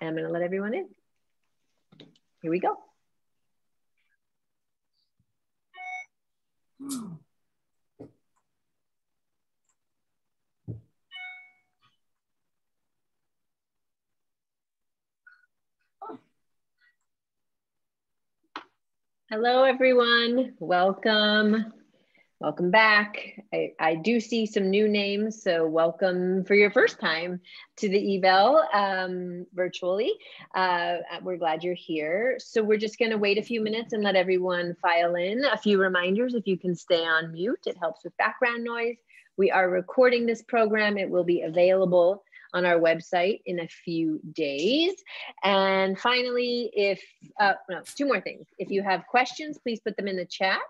And I'm going to let everyone in. Here we go. Hello, everyone. Welcome. Welcome back. I do see some new names, so welcome for your first time to the eval virtually. We're glad you're here. So we're just going to wait a few minutes and let everyone file in. A few reminders, if you can stay on mute, it helps with background noise. We are recording this program. It will be available on our website in a few days. And finally, two more things. If you have questions, please put them in the chat.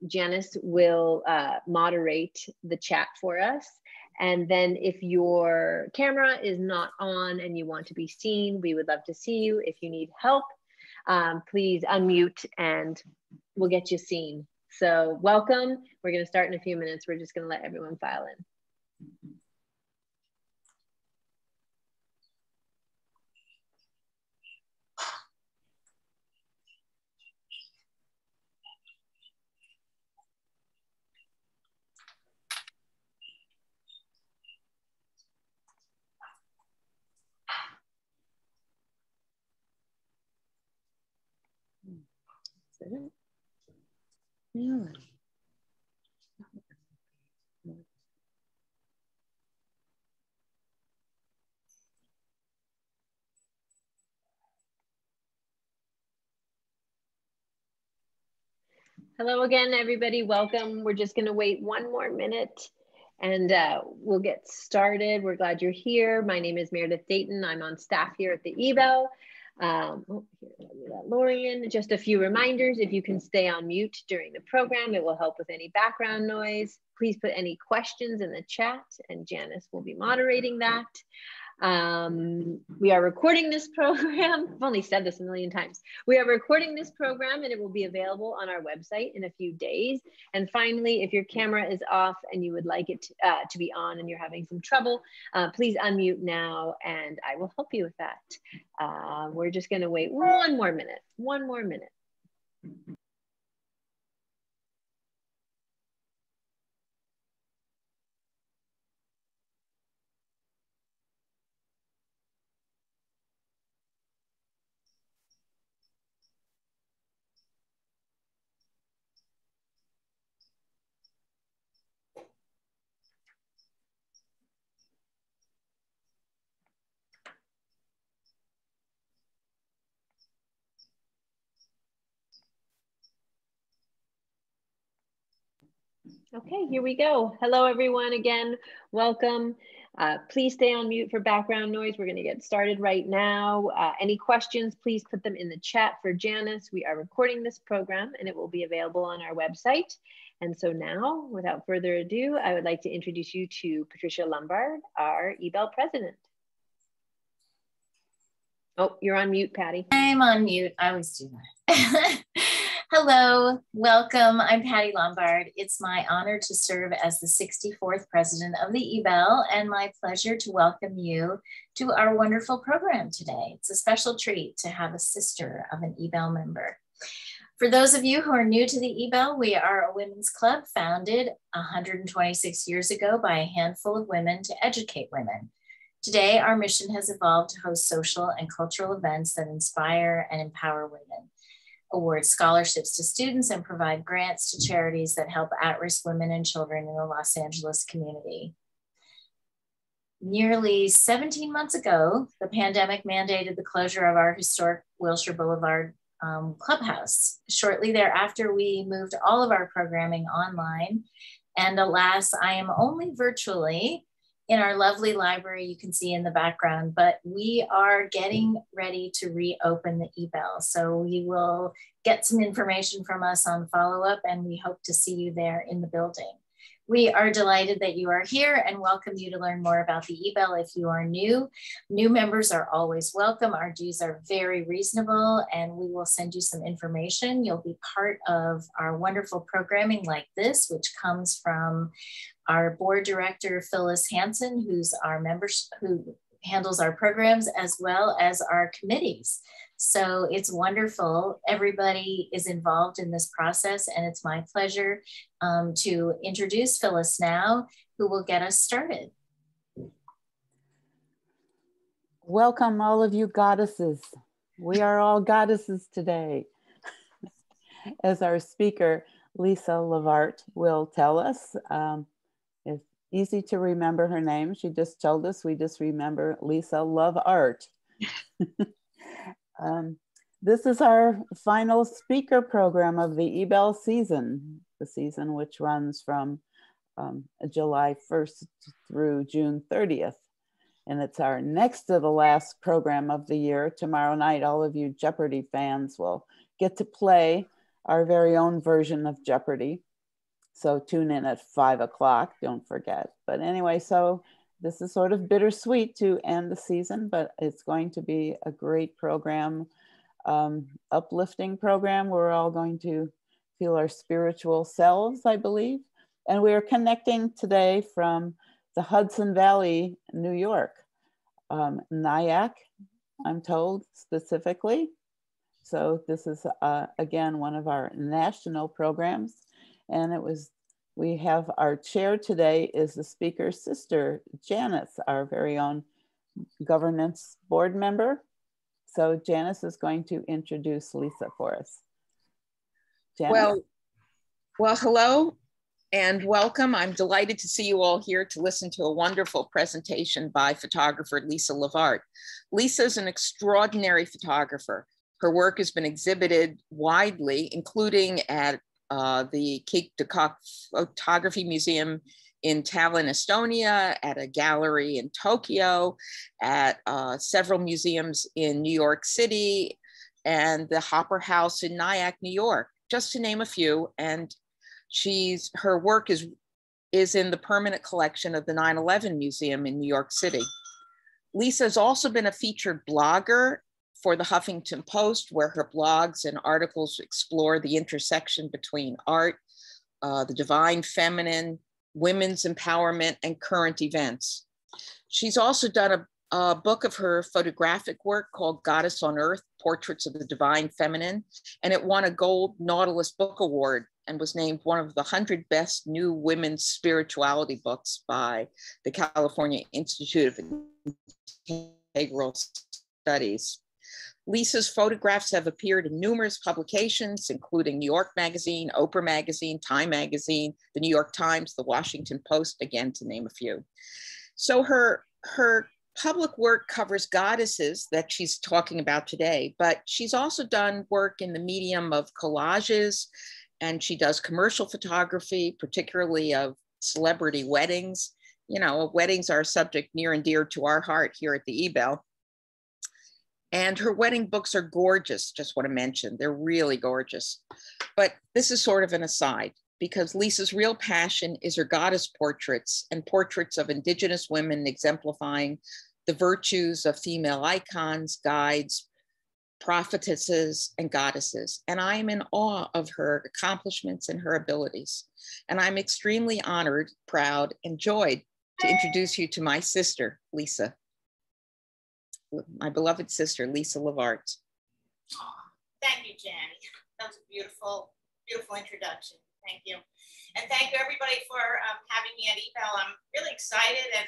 Janice will moderate the chat for us. And then if your camera is not on and you want to be seen, we would love to see you. If you need help, please unmute and we'll get you seen. So welcome. We're going to start in a few minutes. We're just going to let everyone file in. Yeah. Hello again, everybody. Welcome. We're just going to wait one more minute and we'll get started. We're glad you're here. My name is Meredith Dayton. I'm on staff here at the eval. Lorian, just a few reminders. If you can stay on mute during the program, it will help with any background noise. Please put any questions in the chat and Janice will be moderating that. We are recording this program. I've only said this a million times. We are recording this program and it will be available on our website in a few days. And finally, if your camera is off and you would like it to be on and you're having some trouble, please unmute now and I will help you with that. We're just going to wait one more minute. Okay, here we go. Hello, everyone. Again, welcome. Please stay on mute for background noise. We're going to get started right now. Any questions, please put them in the chat for Janice. We are recording this program and it will be available on our website. And so now, without further ado, I would like to introduce you to Patricia Lombard, our eval president. Oh, you're on mute, Patty. I'm on mute. I always do that. Hello, welcome. I'm Patty Lombard. It's my honor to serve as the 64th president of the eval and my pleasure to welcome you to our wonderful program today. It's a special treat to have a sister of an eval member. For those of you who are new to the eval, we are a women's club founded 126 years ago by a handful of women to educate women. Today, our mission has evolved to host social and cultural events that inspire and empower women, award scholarships to students, and provide grants to charities that help at-risk women and children in the Los Angeles community. Nearly 17 months ago, the pandemic mandated the closure of our historic Wilshire Boulevard clubhouse. Shortly thereafter, we moved all of our programming online, and alas, I am only virtually in our lovely library you can see in the background, but we are getting ready to reopen the eval. So you will get some information from us on follow-up and we hope to see you there in the building. We are delighted that you are here and welcome you to learn more about the eval if you are new. New members are always welcome. Our dues are very reasonable and we will send you some information. You'll be part of our wonderful programming like this, which comes from our board director, Phyllis Hansen, who handles our programs as well as our committees. So it's wonderful. Everybody is involved in this process, and it's my pleasure to introduce Phyllis now, who will get us started. Welcome, all of you goddesses. We are all goddesses today. As our speaker, Lisa Levart, will tell us, it's easy to remember her name. She just told us, we just remember Lisa Love Art. This is our final speaker program of the eBell season, the season which runs from July 1st through June 30th. And it's our next to the last program of the year. Tomorrow night, all of you Jeopardy fans will get to play our very own version of Jeopardy. So tune in at 5 o'clock, don't forget. But anyway, so this is sort of bittersweet to end the season, but it's going to be a great program, uplifting program. We're all going to feel our spiritual selves, I believe. And we are connecting today from the Hudson Valley, New York, Nyack, I'm told specifically. So this is, again, one of our national programs. And we have our chair today is the speaker's sister, Janice, our very own governance board member. So Janice is going to introduce Lisa for us. Janice? Well, hello. And welcome. I'm delighted to see you all here to listen to a wonderful presentation by photographer Lisa Levart. Lisa is an extraordinary photographer. Her work has been exhibited widely, including at the Cape de Kock Photography Museum in Tallinn, Estonia, at a gallery in Tokyo, at several museums in New York City, and the Hopper House in Nyack, New York, just to name a few. And her work is in the permanent collection of the 9/11 Museum in New York City. Lisa has also been a featured blogger for the Huffington Post, where her blogs and articles explore the intersection between art, the divine feminine, women's empowerment, and current events. She's also done a book of her photographic work called Goddess on Earth, Portraits of the Divine Feminine, and it won a Gold Nautilus Book Award and was named one of the 100 best new women's spirituality books by the California Institute of Integral Studies. Lisa's photographs have appeared in numerous publications, including New York Magazine, Oprah Magazine, Time Magazine, the New York Times, the Washington Post, again, to name a few. So her public work covers goddesses that she's talking about today, but she's also done work in the medium of collages, and she does commercial photography, particularly of celebrity weddings. You know, weddings are a subject near and dear to our heart here at the eBell. And her wedding books are gorgeous, just want to mention. They're really gorgeous. But this is sort of an aside, because Lisa's real passion is her goddess portraits and portraits of Indigenous women exemplifying the virtues of female icons, guides, prophetesses, and goddesses. And I am in awe of her accomplishments and her abilities. And I'm extremely honored, proud, and joyed to introduce you to my sister, Lisa. My beloved sister, Lisa Levart. Oh, thank you, Janny. That was a beautiful, beautiful introduction. Thank you. And thank you, everybody, for having me at eBell. I'm really excited and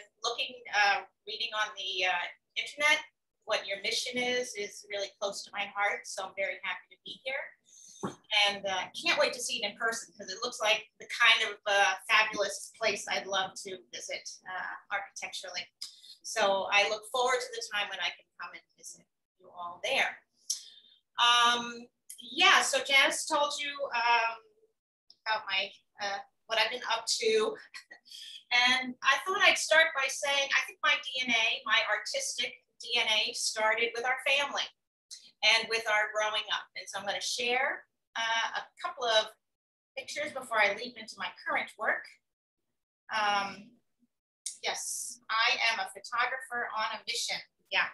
reading on the internet. What your mission is really close to my heart. So I'm very happy to be here. And can't wait to see it in person, because it looks like the kind of fabulous place I'd love to visit architecturally. So I look forward to the time when I can come and visit you all there. Yeah, so Janice told you about my what I've been up to. And I thought I'd start by saying, I think my DNA, my artistic DNA, started with our family and with our growing up. And so I'm going to share a couple of pictures before I leap into my current work. Yes, I am a photographer on a mission. Yeah.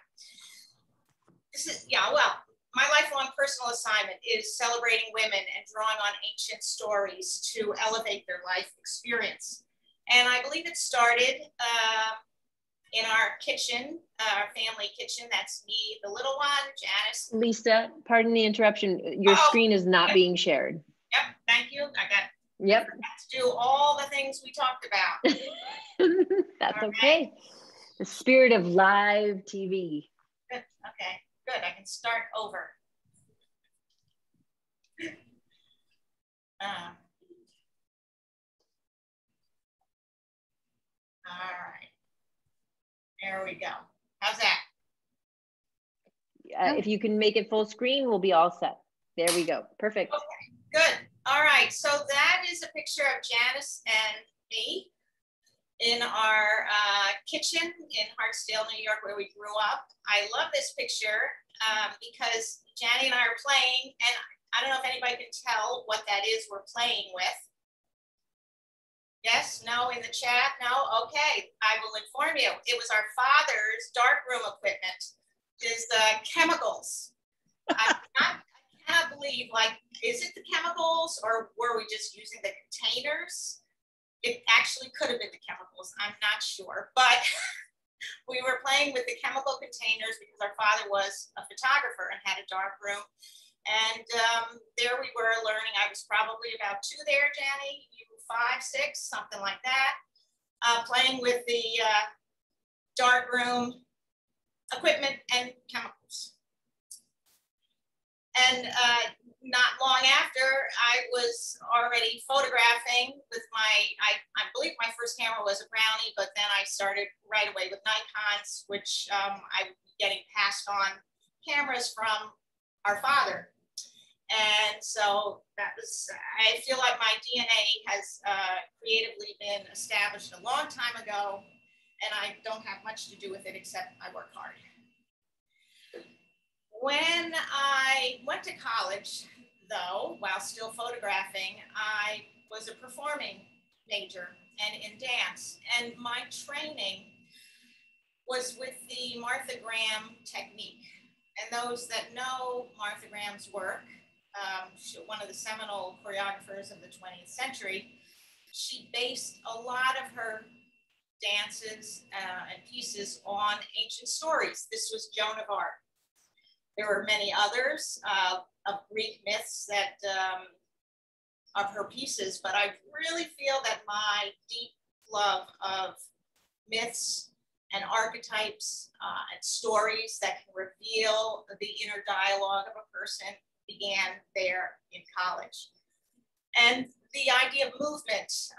Well, my lifelong personal assignment is celebrating women and drawing on ancient stories to elevate their life experience. And I believe it started in our kitchen, our family kitchen. That's me, the little one, Janice. Lisa, pardon the interruption. Your screen is not being shared. Yep, thank you. I got to do all the things we talked about. That's all okay. Right. The spirit of live TV. Good, okay, good. I can start over. All right, there we go. How's that? If you can make it full screen, we'll be all set. There we go. Perfect. Okay, good. All right, so that is a picture of Janice and me in our kitchen in Hartsdale, New York, where we grew up. I love this picture because Janny and I are playing, and I don't know if anybody can tell what that is we're playing with. Yes, no, in the chat, no, okay, I will inform you. It was our father's darkroom equipment, is chemicals. I cannot believe, like, is it the chemicals or were we just using the containers? It actually could have been the chemicals, I'm not sure, but we were playing with the chemical containers because our father was a photographer and had a dark room. And there we were learning. I was probably about 2 there, Janny, you 5, 6, something like that, playing with the dark room equipment and chemicals. And not long after, I was already photographing with I believe my first camera was a Brownie, but then I started right away with Nikons, which I was getting passed on cameras from our father. And so that was, I feel like my DNA has creatively been established a long time ago, and I don't have much to do with it except I work hard. When I went to college, though, while still photographing, I was a performing major and in dance. And my training was with the Martha Graham technique. And those that know Martha Graham's work, one of the seminal choreographers of the 20th century, she based a lot of her dances and pieces on ancient stories. This was Joan of Arc. There were many others of Greek myths that of her pieces, but I really feel that my deep love of myths and archetypes and stories that can reveal the inner dialogue of a person began there in college. And the idea of movement,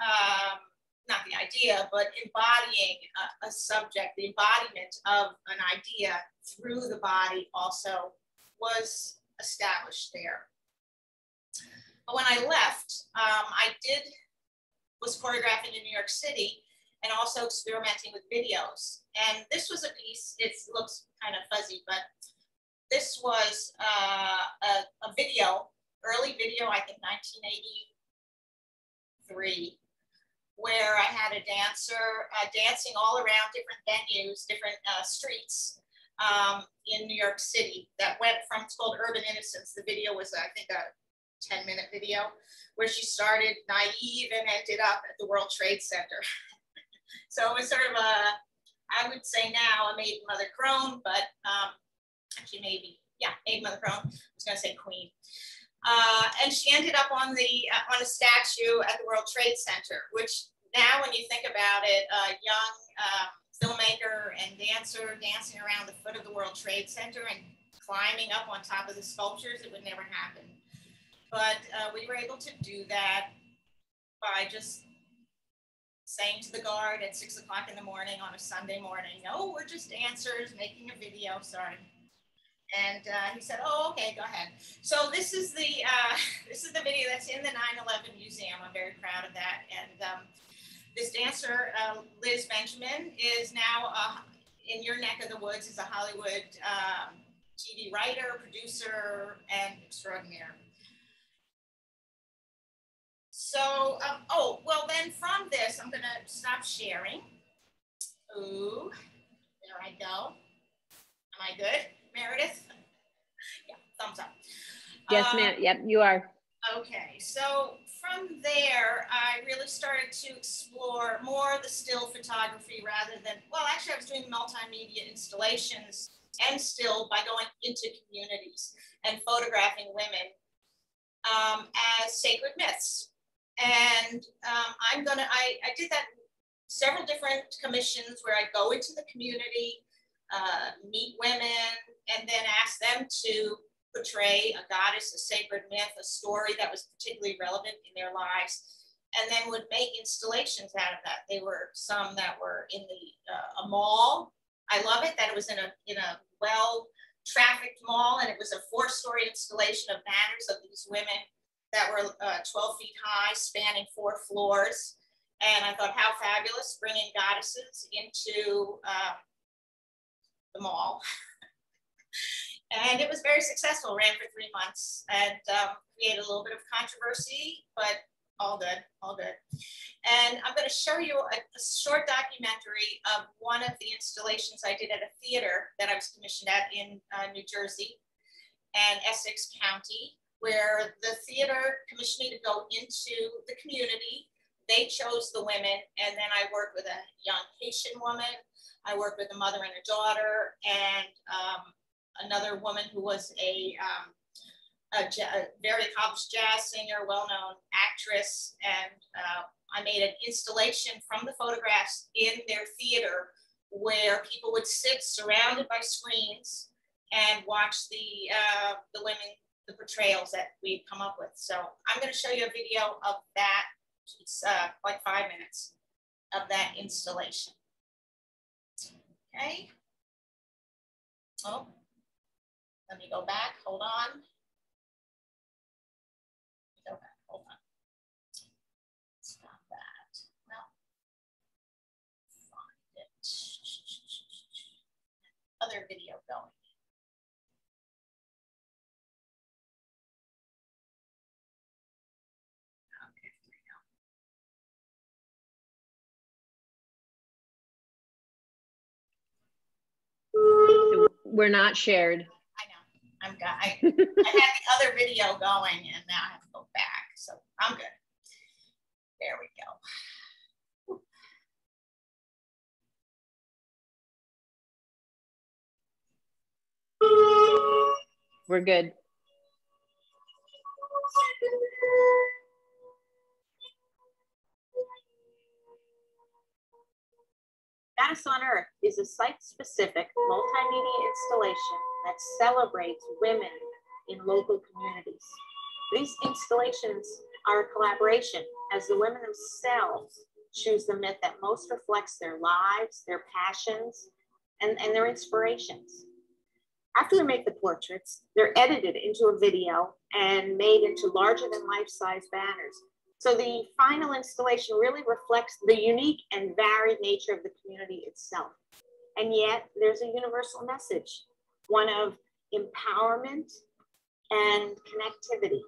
not the idea, but embodying a subject, the embodiment of an idea through the body also was established there. But when I left, was choreographing in New York City and also experimenting with videos. And this was a piece, it looks kind of fuzzy, but this was a video, early video, I think 1983, where I had a dancer dancing all around different venues, different streets in New York City that went from, it's called Urban Innocence. The video was, I think, a 10-minute video where she started naive and ended up at the World Trade Center. So it was sort of a, I would say now a maiden mother crone, but actually maybe, yeah, maiden mother crone. I was gonna say queen. And she ended up on a statue at the World Trade Center, which now when you think about it, a young filmmaker and dancer dancing around the foot of the World Trade Center and climbing up on top of the sculptures, it would never happen. But we were able to do that by just saying to the guard at 6 o'clock in the morning on a Sunday morning, no, we're just dancers making a video, sorry. And he said, oh, okay, go ahead. So this is the video that's in the 9/11 museum. I'm very proud of that. And this dancer, Liz Benjamin, is now in your neck of the woods, is a Hollywood TV writer, producer, and extraordinaire. So, oh, well then from this, I'm gonna stop sharing. Ooh, there I go. Am I good, Meredith? Yeah, thumbs up. Yes, ma'am, yep, you are. Okay, so from there, I really started to explore more of the still photography rather than, well, actually I was doing doing multimedia installations and still by going into communities and photographing women as sacred myths. And I did that several different commissions where I go into the community, meet women, and then ask them to portray a goddess, a sacred myth, a story that was particularly relevant in their lives, and then would make installations out of that. They were some that were in a mall. I love it that it was in a well-trafficked mall, and it was a 4-story installation of banners of these women that were 12 feet high, spanning 4 floors. And I thought, how fabulous, bringing goddesses into the mall. And it was very successful, ran for 3 months, and created a little bit of controversy, but all good, all good. And I'm going to show you a short documentary of one of the installations I did at a theater that I was commissioned at in New Jersey and Essex County, where the theater commissioned me to go into the community. They chose the women, and then I worked with a young Haitian woman. I worked with a mother and a daughter, and another woman who was a very accomplished jazz singer, well-known actress, and I made an installation from the photographs in their theater where people would sit surrounded by screens and watch the women, the portrayals that we've come up with. So I'm going to show you a video of that. It's like 5 minutes of that installation. Okay. Oh, let me go back. Hold on. Go back. Hold on. Stop that. Well, find it. Other video going. Okay, here we go. So we're not shared. I know. I had the other video going, and now I have to go back. So I'm good. There we go. We're good. Goddess on Earth is a site-specific multimedia installation that celebrates women in local communities. These installations are a collaboration as the women themselves choose the myth that most reflects their lives, their passions, and their inspirations. After they make the portraits, they're edited into a video and made into larger than life-size banners. So the final installation really reflects the unique and varied nature of the community itself. And yet there's a universal message, one of empowerment and connectivity.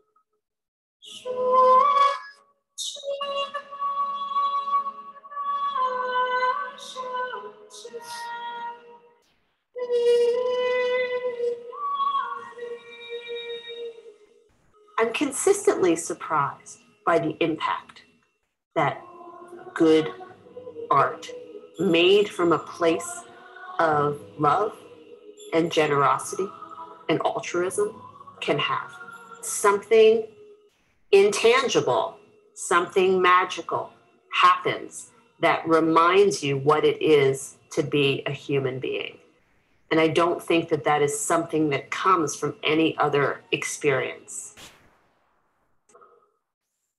I'm consistently surprised by the impact that good art made from a place of love and generosity and altruism can have. Something intangible, something magical happens that reminds you what it is to be a human being. And I don't think that that is something that comes from any other experience.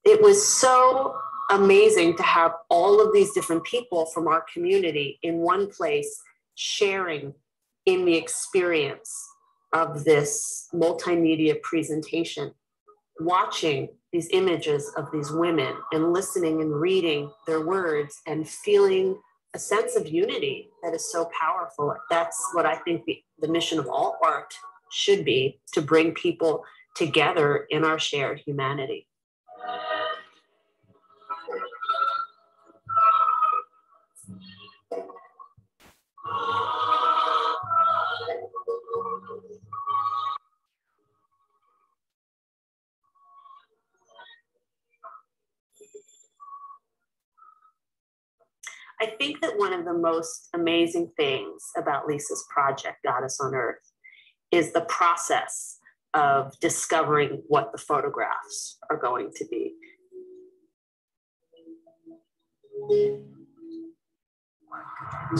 It was so amazing to have all of these different people from our community in one place sharing in the experience of this multimedia presentation, watching these images of these women and listening and reading their words and feeling a sense of unity that is so powerful. That's what I think the mission of all art should be, to bring people together in our shared humanity. I think that one of the most amazing things about Lisa's project, Goddess on Earth, is the process of discovering what the photographs are going to be.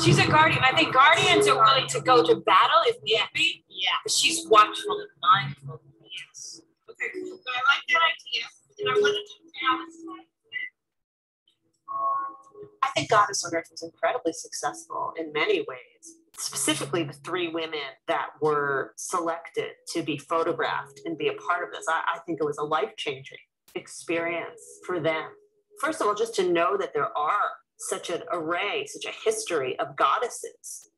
She's a guardian. I think guardians are willing to go to battle if need be. Yeah. But she's watchful and mindful. Yes. Okay, cool. So I like that idea. And I wanted to now. I think Goddess on Earth was incredibly successful in many ways. Specifically, the 3 women that were selected to be photographed and be a part of this. I think it was a life-changing experience for them. First of all, just to know that there are such an array, such a history of goddesses.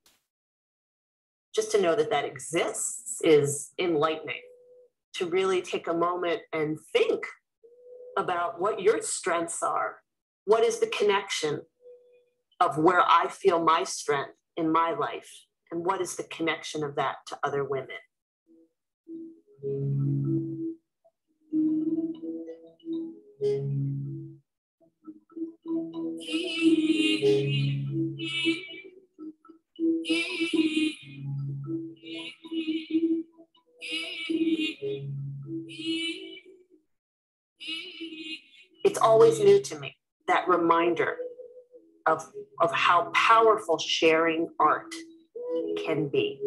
Just to know that that exists is enlightening. To really take a moment and think about what your strengths are. What is the connection of where I feel my strength in my life? And what is the connection of that to other women? It's always new to me, that reminder of how powerful sharing art can be.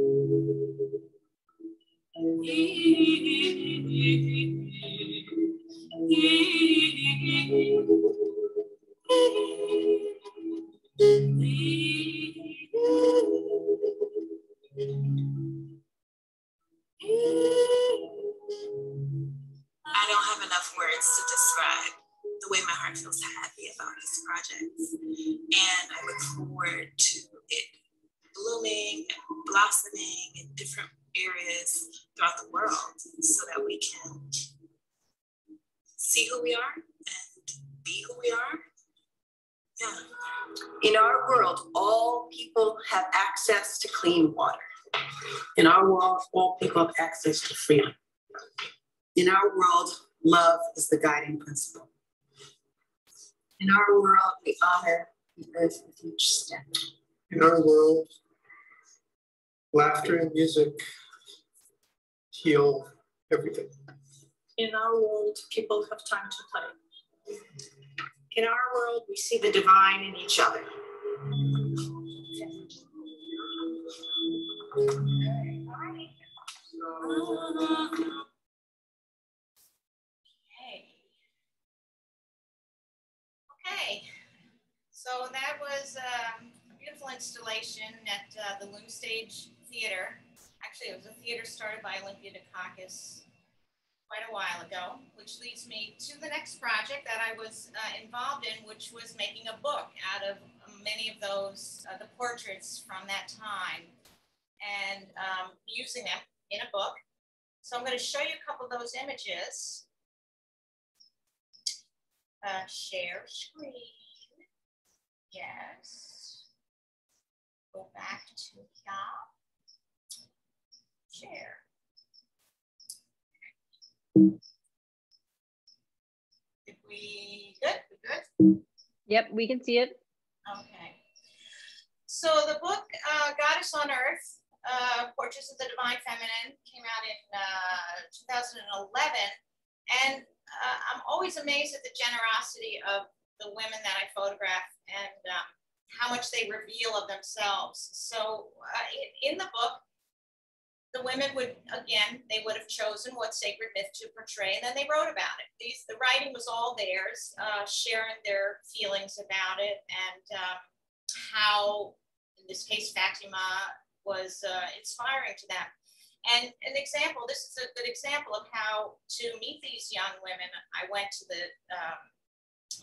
I don't have enough words to describe the way my heart feels happy about this project. And I look forward to it blooming and blossoming in different areas throughout the world so that we can see who we are and be who we are. Yeah. In our world, all people have access to clean water. In our world, all people have access to freedom. In our world, love is the guiding principle. In our world, we honor the earth with each step. In our world, laughter and music heal everything. In our world, people have time to play. In our world, we see the divine in each other. Okay, so that was a beautiful installation at the Loom Stage Theater. Actually, it was a theater started by Olympia Dukakis quite a while ago, which leads me to the next project that I was involved in, which was making a book out of many of those, the portraits from that time, and using them in a book. So I'm going to show you a couple of those images. Share screen. Yes. Go back to share. Did we good? We good? Yep, we can see it. Okay. So the book Goddess on Earth, Portraits of the Divine Feminine, came out in 2011, and I'm always amazed at the generosity of the women that I photograph and how much they reveal of themselves. So in the book, the women would, again, they would have chosen what sacred myth to portray, and then they wrote about it. The writing was all theirs, sharing their feelings about it, and how, in this case, Fatima was inspiring to them. And an example, this is a good example of how to meet these young women. I went to the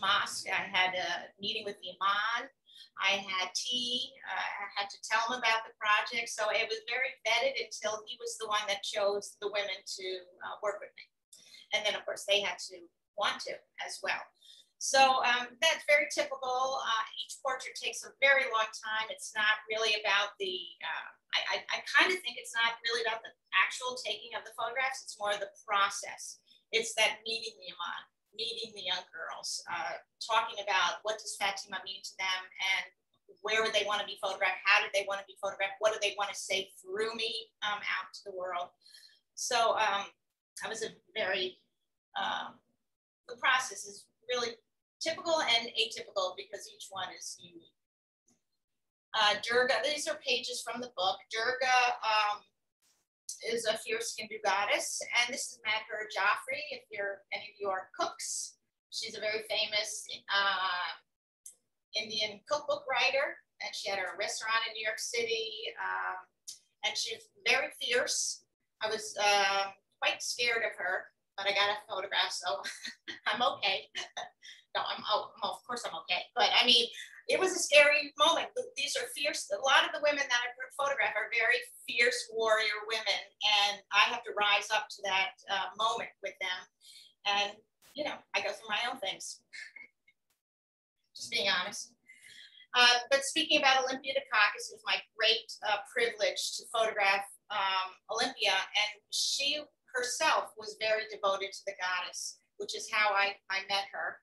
mosque. I had a meeting with the imam. I had tea. I had to tell him about the project. So it was very vetted until he was the one that chose the women to work with me. And then, of course, they had to want to as well. So that's very typical. Each portrait takes a very long time. It's not really about the, I kind of think it's not really about the actual taking of the photographs. It's more the process. It's that meeting the imam, meeting the young girls, talking about what does Fatima mean to them, and where would they want to be photographed? How did they want to be photographed? What do they want to say through me out to the world? So I was a very, the process is really typical and atypical because each one is unique. Durga, these are pages from the book. Durga is a fierce Hindu goddess, and this is Madhur Jaffrey, if any of you are cooks. She's a very famous Indian cookbook writer, and she had a restaurant in New York City, and she's very fierce. I was quite scared of her, but I got a photograph, so I'm okay. No, of course I'm okay, but I mean, it was a scary moment. These are fierce. A lot of the women that I photograph are very fierce warrior women, and I have to rise up to that moment with them. And, you know, I go through my own things. Just being honest. But speaking about Olympia Dukakis, it was my great privilege to photograph Olympia, and she herself was very devoted to the goddess, which is how I met her.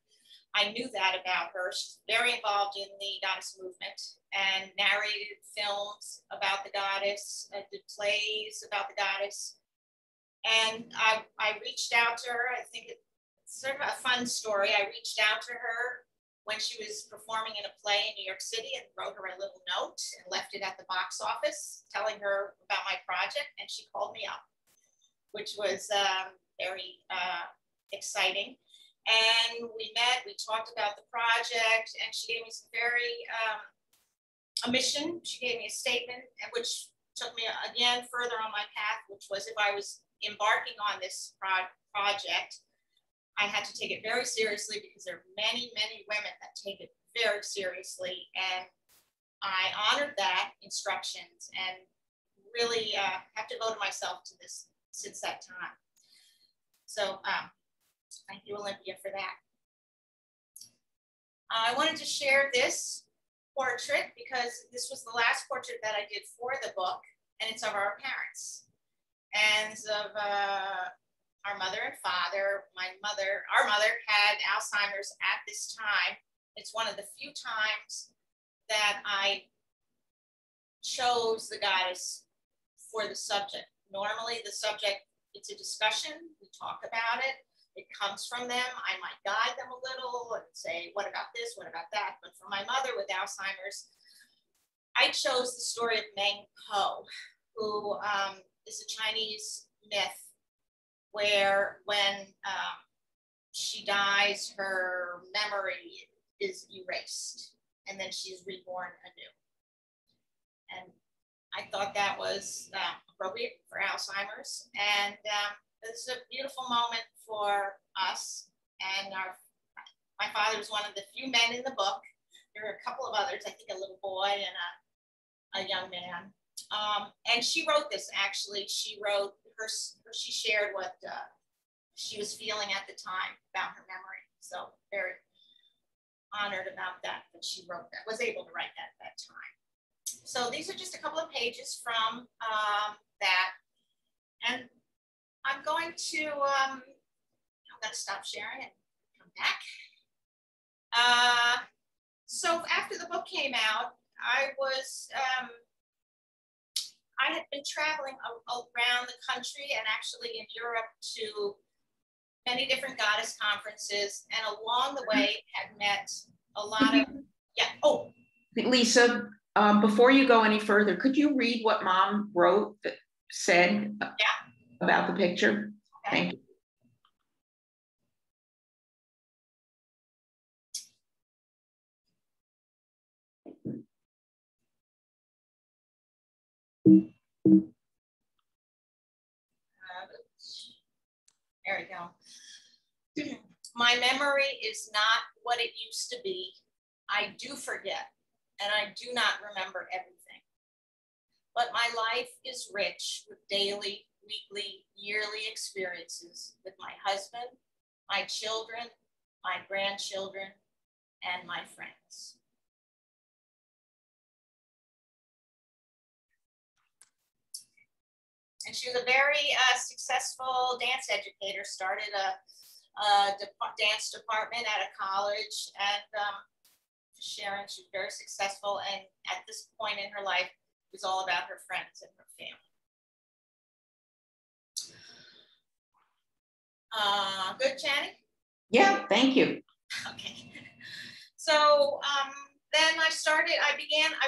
I knew that about her. She's very involved in the goddess movement and narrated films about the goddess, did plays about the goddess. And I reached out to her. I think it's sort of a fun story. I reached out to her when she was performing in a play in New York City and wrote her a little note and left it at the box office telling her about my project. And she called me up, which was very exciting. And we met, we talked about the project, and she gave me some a mission. She gave me a statement, which took me again further on my path, which was if I was embarking on this project, I had to take it very seriously because there are many, many women that take it very seriously. And I honored that instructions and really have devoted myself to this since that time. So, thank you, Olympia, for that. I wanted to share this portrait because this was the last portrait that I did for the book, and it's of our parents. And it's of our mother and father. Our mother had Alzheimer's at this time. It's one of the few times that I chose the goddess for the subject. Normally the subject, it's a discussion, we talk about it. It comes from them. I might guide them a little and say, what about this? What about that? But for my mother with Alzheimer's, I chose the story of Meng Po, who is a Chinese myth where when she dies, her memory is erased and then she's reborn anew. And I thought that was appropriate for Alzheimer's. And this is a beautiful moment for us. And my father was one of the few men in the book. There were a couple of others, I think a little boy and a young man. And she wrote this, actually. She wrote she shared what she was feeling at the time about her memory. So very honored about that she wrote that, was able to write that at that time. So these are just a couple of pages from that. And I'm going to stop sharing and come back. So after the book came out, I had been traveling around the country and actually in Europe to many different goddess conferences, and along the way had met a lot of, yeah. Oh, Lisa, before you go any further, could you read what Mom wrote that said about the picture? Okay. Thank you. There we go. My memory is not what it used to be. I do forget, and I do not remember everything. But my life is rich with daily, weekly, yearly experiences with my husband, my children, my grandchildren, and my friends. And she was a very successful dance educator, started a dance department at a college, and Sharon. She's very successful, and at this point in her life, it was all about her friends and her family. Good, Channing? Yeah, thank you. Okay. So then I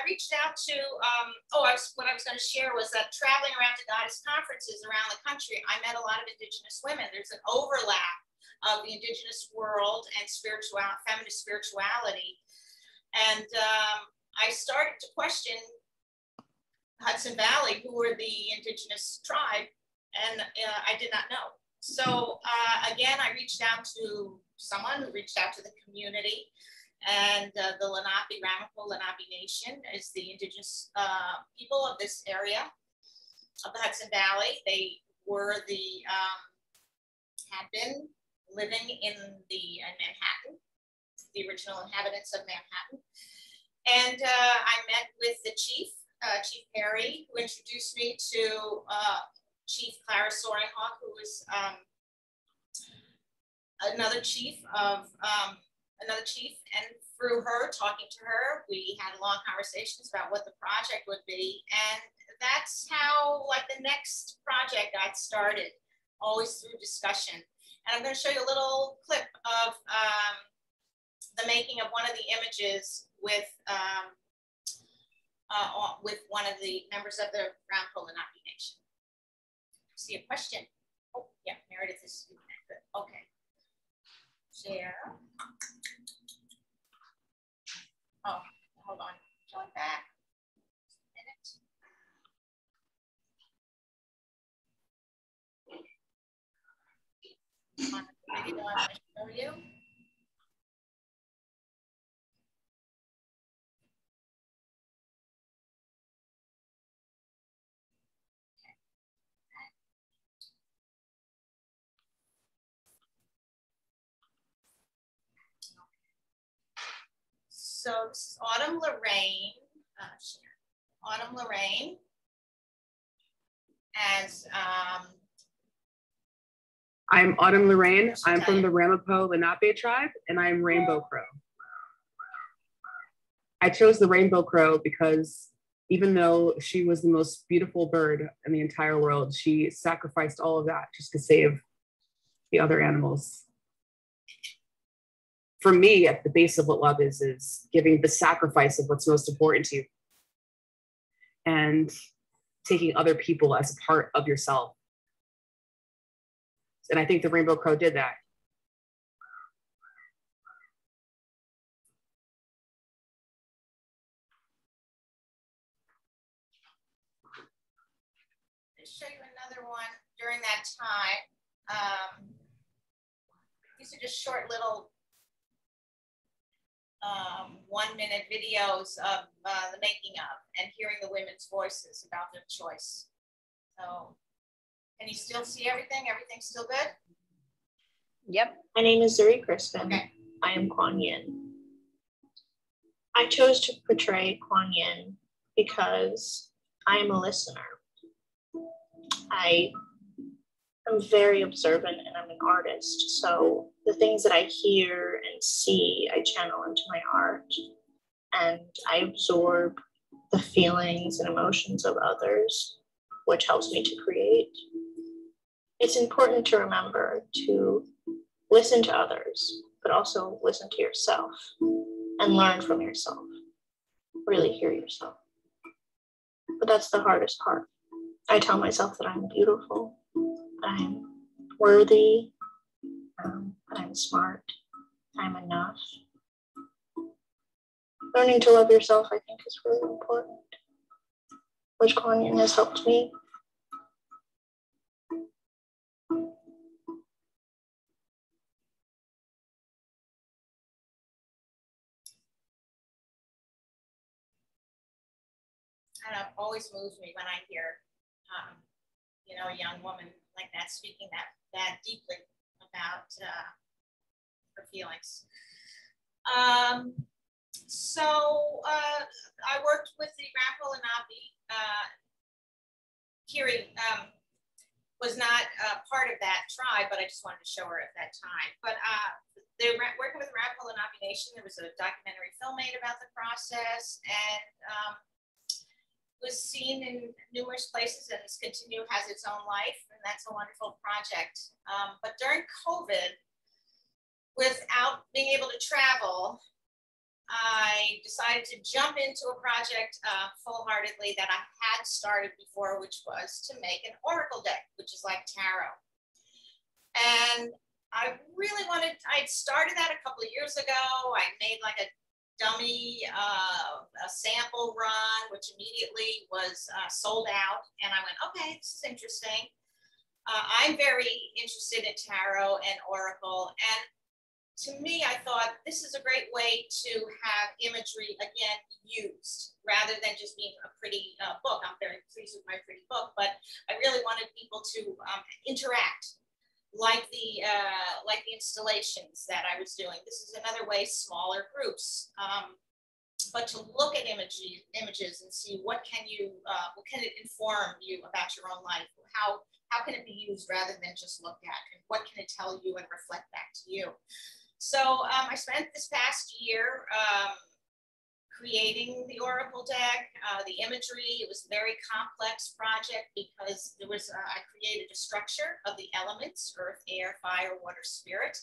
reached out to, what I was going to share was that traveling around to goddess conferences around the country, I met a lot of Indigenous women. There's an overlap of the Indigenous world and feminist spirituality. And I started to question Hudson Valley, who were the Indigenous tribe, and I did not know. So again, I reached out to someone who reached out to the community, and the Ramapo Lenape Nation is the Indigenous people of this area of the Hudson Valley. They were had been living in Manhattan, the original inhabitants of Manhattan. And I met with the chief, Chief Perry, who introduced me to Chief Clara Sorenhawk, who was another chief, and through her, talking to her, we had long conversations about what the project would be. And that's how the next project got started, always through discussion. And I'm going to show you a little clip of the making of one of the images with one of the members of the Ramapo Lenape Nation. See a question? Oh, yeah, Meredith is good. Okay. Share. Oh, hold on. Show it back. A minute. On the video, I'm going to show you. So this is Autumn Lorraine. Autumn Lorraine as I'm Autumn Lorraine. I'm from the Ramapo Lenape tribe, and I'm Rainbow Crow. I chose the Rainbow Crow because even though she was the most beautiful bird in the entire world, she sacrificed all of that just to save the other animals. For me, at the base of what love is giving the sacrifice of what's most important to you and taking other people as a part of yourself. And I think the Rainbow Crow did that. I'll show you another one during that time. These are just short little 1-minute videos of the making of and hearing the women's voices about their choice. So can you still see everything? Everything's still good? Yep. My name is Zuri Crispin. Okay. I am Kuan Yin. I chose to portray Kuan Yin because I am a listener. I am very observant and I'm an artist. So the things that I hear and see, I channel into my art, and I absorb the feelings and emotions of others, which helps me to create. It's important to remember to listen to others, but also listen to yourself and learn from yourself. Really hear yourself. But that's the hardest part. I tell myself that I'm beautiful, that I'm worthy, that I'm smart, I'm enough. Learning to love yourself, I think, is really important, which Kuan Yin has helped me. And it always moves me when I hear, a young woman like that speaking that deeply about her feelings. So I worked with the Ramapo Lenape. Kiri was not part of that tribe, but I just wanted to show her at that time. But they're working with Radical Divination. There was a documentary film made about the process, and was seen in numerous places, and has its own life, and that's a wonderful project. But during COVID, without being able to travel, I decided to jump into a project full-heartedly that I had started before, which was to make an oracle deck, which is like tarot. And I really I'd started that a couple of years ago. I made like a dummy, a sample run, which immediately was sold out. And I went, okay, this is interesting. I'm very interested in tarot and oracle. And to me, I thought this is a great way to have imagery, again, used rather than just being a pretty book. I'm very pleased with my pretty book, but I really wanted people to interact like the installations that I was doing. This is another way, smaller groups, but to look at images and see what can it inform you about your own life? How can it be used rather than just looked at? And what can it tell you and reflect back to you? So I spent this past year creating the oracle deck, the imagery. It was a very complex project because there was I created a structure of the elements: earth, air, fire, water, spirit.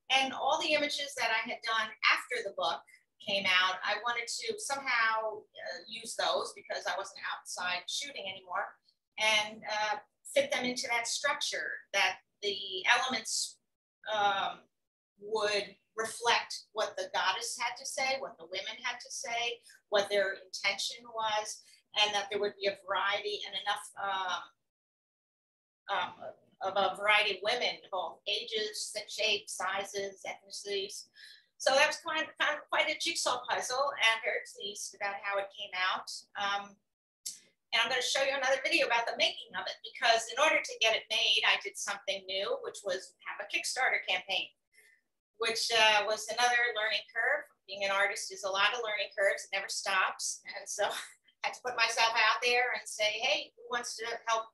And all the images that I had done after the book came out, I wanted to somehow use those because I wasn't outside shooting anymore, and fit them into that structure that the elements would reflect what the goddess had to say, what the women had to say, what their intention was, and that there would be a variety and enough of a variety of women, both ages, shapes, sizes, ethnicities. So that was kind of quite a jigsaw puzzle, and I'm very pleased about how it came out. And I'm going to show you another video about the making of it, because in order to get it made, I did something new, which was have a Kickstarter campaign, which was another learning curve. Being an artist is a lot of learning curves. It never stops. And so I had to put myself out there and say, hey, who wants to help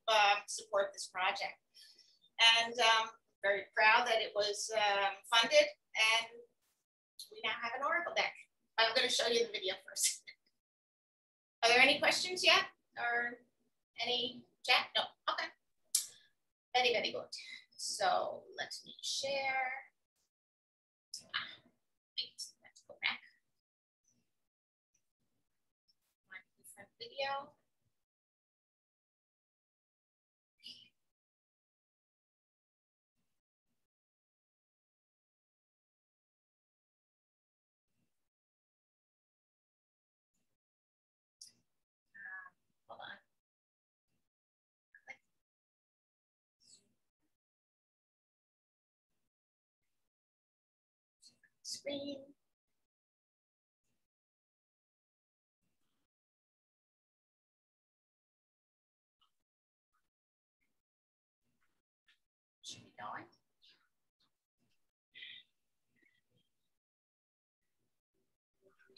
support this project? And very proud that it was funded, and we now have an oracle deck. I'm going to show you the video first. Are there any questions yet? Or any chat? No, okay. Very, very good. So let me share. Let's go back. One different video. Hold on. Screen. Should be going.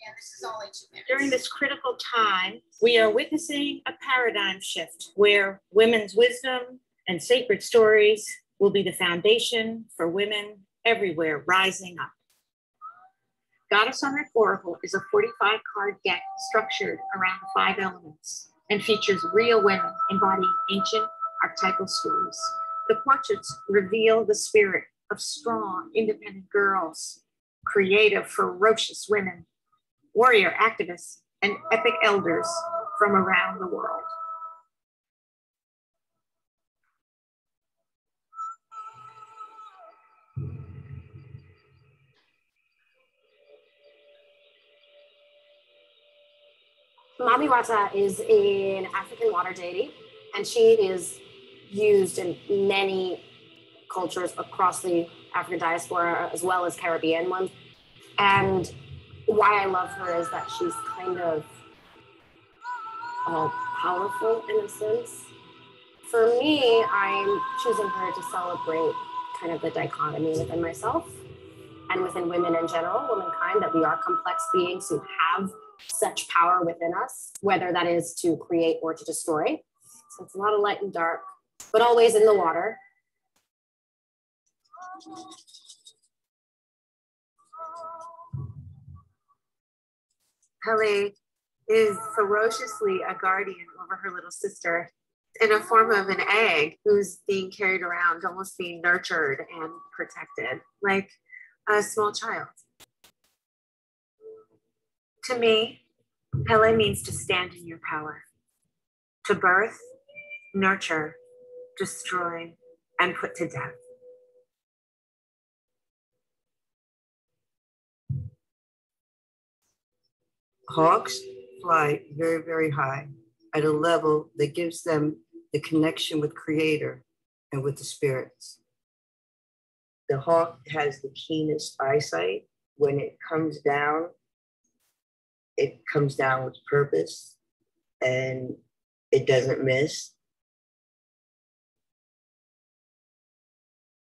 Yeah, this is only 2 minutes. During this critical time, we are witnessing a paradigm shift where women's wisdom and sacred stories will be the foundation for women everywhere rising up. Goddess on Earth Oracle is a 45-card deck structured around the 5 elements and features real women embodying ancient archetypal stories. The portraits reveal the spirit of strong, independent girls, creative, ferocious women, warrior activists, and epic elders from around the world. Mamiwata is an African water deity, and she is used in many cultures across the African diaspora as well as Caribbean ones. And why I love her is that she's kind of all powerful in a sense. For me, I'm choosing her to celebrate kind of the dichotomy within myself and within women in general, womankind, that we are complex beings who have such power within us, whether that is to create or to destroy. So it's a lot of light and dark, but always in the water. Pele is ferociously a guardian over her little sister in a form of an egg who's being carried around, almost being nurtured and protected like a small child. To me, Pele means to stand in your power, to birth, nurture, destroy, and put to death. Hawks fly very, very high at a level that gives them the connection with Creator and with the spirits. The hawk has the keenest eyesight. When it comes down with purpose and it doesn't miss.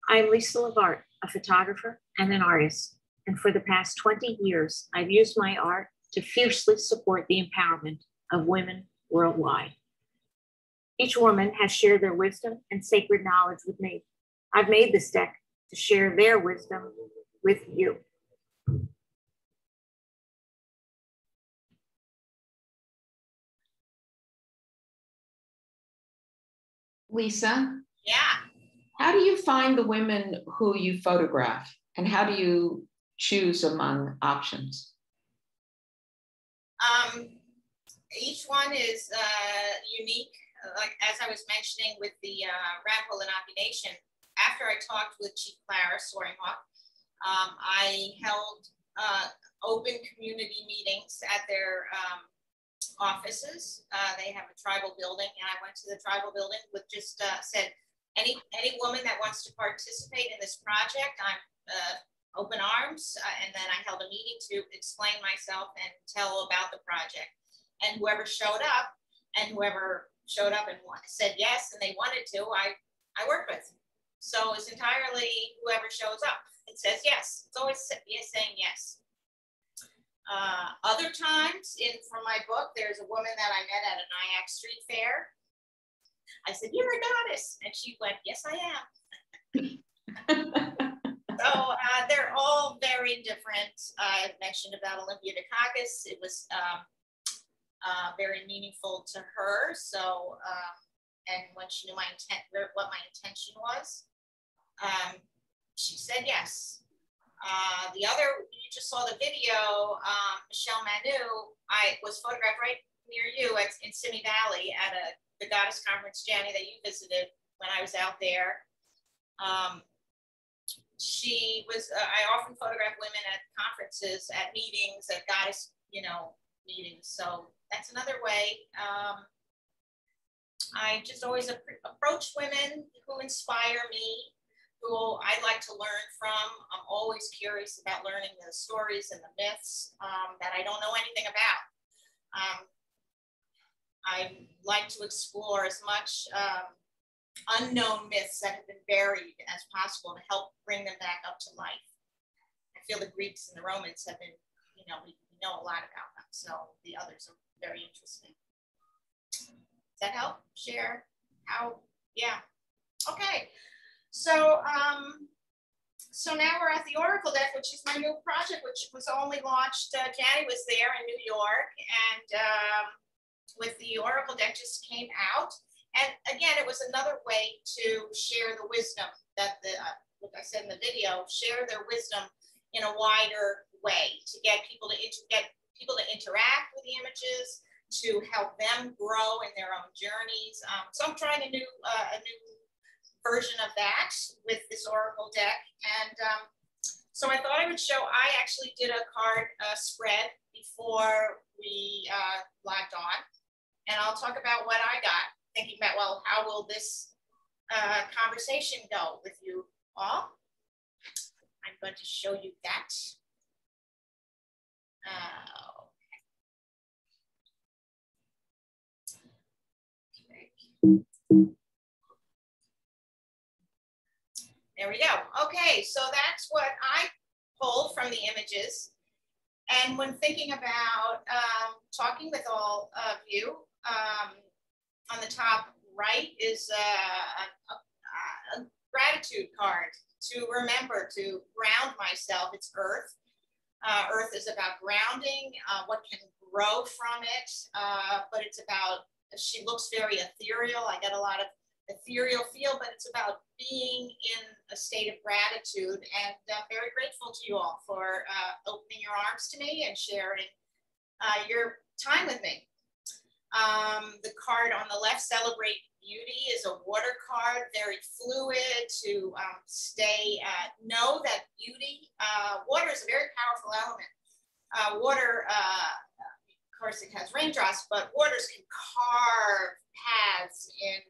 I'm Lisa Levart, a photographer and an artist. And for the past 20 years, I've used my art to fiercely support the empowerment of women worldwide. Each woman has shared their wisdom and sacred knowledge with me. I've made this deck to share their wisdom with you. Lisa? Yeah. How do you find the women who you photograph, and how do you choose among options? Each one is unique. Like as I was mentioning with the radical inoculation, after I talked with Chief Clara Soaringhawk, I held open community meetings at their offices. They have a tribal building, and I went to the tribal building with just said, any woman that wants to participate in this project, I'm open arms. And then I held a meeting to explain myself and tell about the project. And whoever showed up and said yes and they wanted to, I worked with. So it's entirely whoever shows up and says yes. It's always saying yes. Other times from my book, there's a woman that I met at a Nyack Street Fair. I said, "You're a goddess." And she went, "Yes, I am." So they're all very different. I mentioned about Olympia Dukakis. It was very meaningful to her. So, and when she knew my intent, what my intention was, she said yes. The other, you just saw the video, Michelle Manu, I was photographed right near you in Simi Valley at the Goddess Conference, Janny, that you visited when I was out there. She was, I often photograph women at conferences, at meetings, at goddess, meetings. So that's another way. I just always approach women who inspire me, who I'd like to learn from. I'm always curious about learning the stories and the myths that I don't know anything about. I like to explore as much unknown myths that have been buried as possible to help bring them back up to life. I feel the Greeks and the Romans have been, we know a lot about them. So the others are very interesting. Does that help? Share how? Yeah. Okay. So, so now we're at the Oracle deck, which is my new project, which was only launched. Janny was there in New York, and with the Oracle deck just came out. And again, it was another way to share the wisdom that like I said in the video, share their wisdom in a wider way to get people to interact with the images, to help them grow in their own journeys. So I'm trying a new version of that with this Oracle deck. And so I thought I would show, I actually did a card spread before we logged on. And I'll talk about what I got, thinking about, well, how will this conversation go with you all? I'm going to show you that. Okay. There we go. Okay, so that's what I pulled from the images. And when thinking about talking with all of you, on the top right is a gratitude card to remember to ground myself. It's Earth. Earth is about grounding, what can grow from it, but it's about, she looks very ethereal. I get a lot of ethereal feel, but it's about being in a state of gratitude, and I'm very grateful to you all for opening your arms to me and sharing your time with me. The card on the left, Celebrate Beauty, is a water card, very fluid to know that beauty, water is a very powerful element. Water, of course, it has raindrops, but waters can carve paths in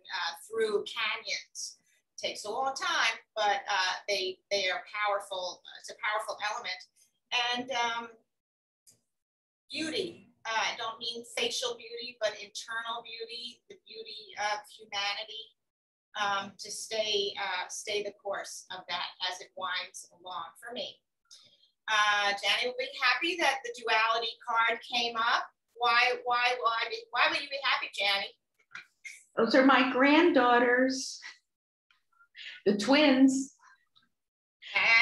through canyons. It takes a long time, but they are powerful. It's a powerful element. And beauty, I don't mean facial beauty, but internal beauty, the beauty of humanity, to stay the course of that as it winds along for me. Jenny will be happy that the duality card came up. Why would you be happy, Jenny? Those are my granddaughters, the twins.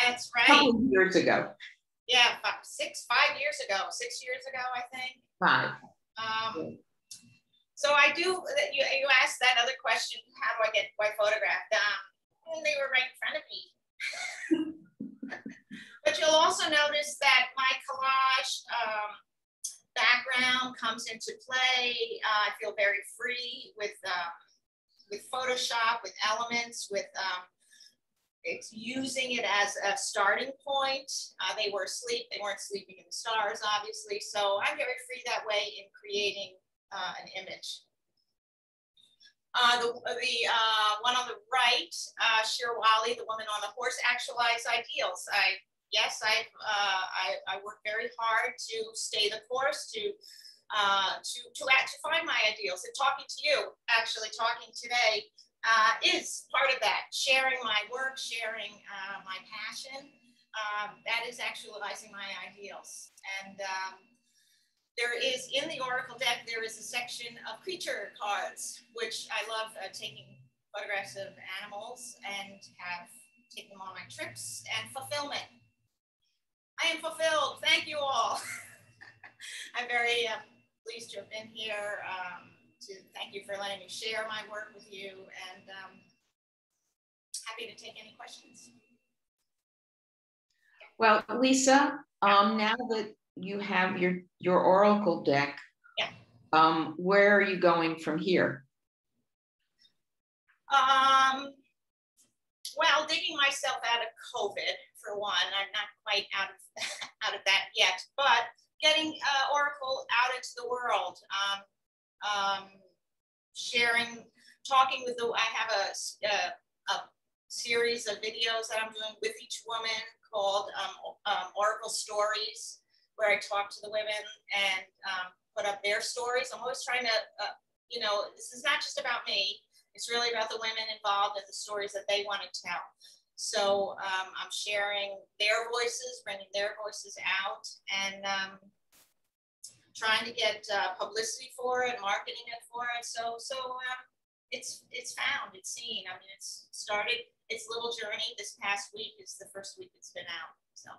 That's right. A couple of years ago. Yeah, 5 years ago, 6 years ago, I think. 5. So I do, you asked that other question, how do I get white photographed? And they were right in front of me. But you'll also notice that my collage background comes into play. I feel very free with Photoshop, with elements, with it's using it as a starting point. They were asleep. They weren't sleeping in the stars, obviously. So I'm very free that way in creating an image. The one on the right, Shirwali, the woman on the horse, actualize ideals. I work very hard to stay the course, to find my ideals. And talking to you, actually talking today, is part of that. Sharing my work, sharing my passion, that is actualizing my ideals. And there is, in the Oracle deck, there is a section of creature cards, which I love taking photographs of animals and have taken them on my trips, and fulfillment. I am fulfilled. Thank you all. I'm very pleased to have been here. Thank you for letting me share my work with you, and happy to take any questions. Well, Lisa, now that you have your Oracle deck, yeah. Where are you going from here? Well, digging myself out of COVID, for one. I'm not quite out of that yet, but getting Oracle out into the world. Sharing, talking with I have a series of videos that I'm doing with each woman called Oracle Stories, where I talk to the women and put up their stories. I'm always trying to, this is not just about me. It's really about the women involved and the stories that they want to tell. So I'm sharing their voices, bringing their voices out, and trying to get publicity for it, marketing it for it. So it's found, it's seen. I mean, it's started its little journey. This past week is the first week it's been out. So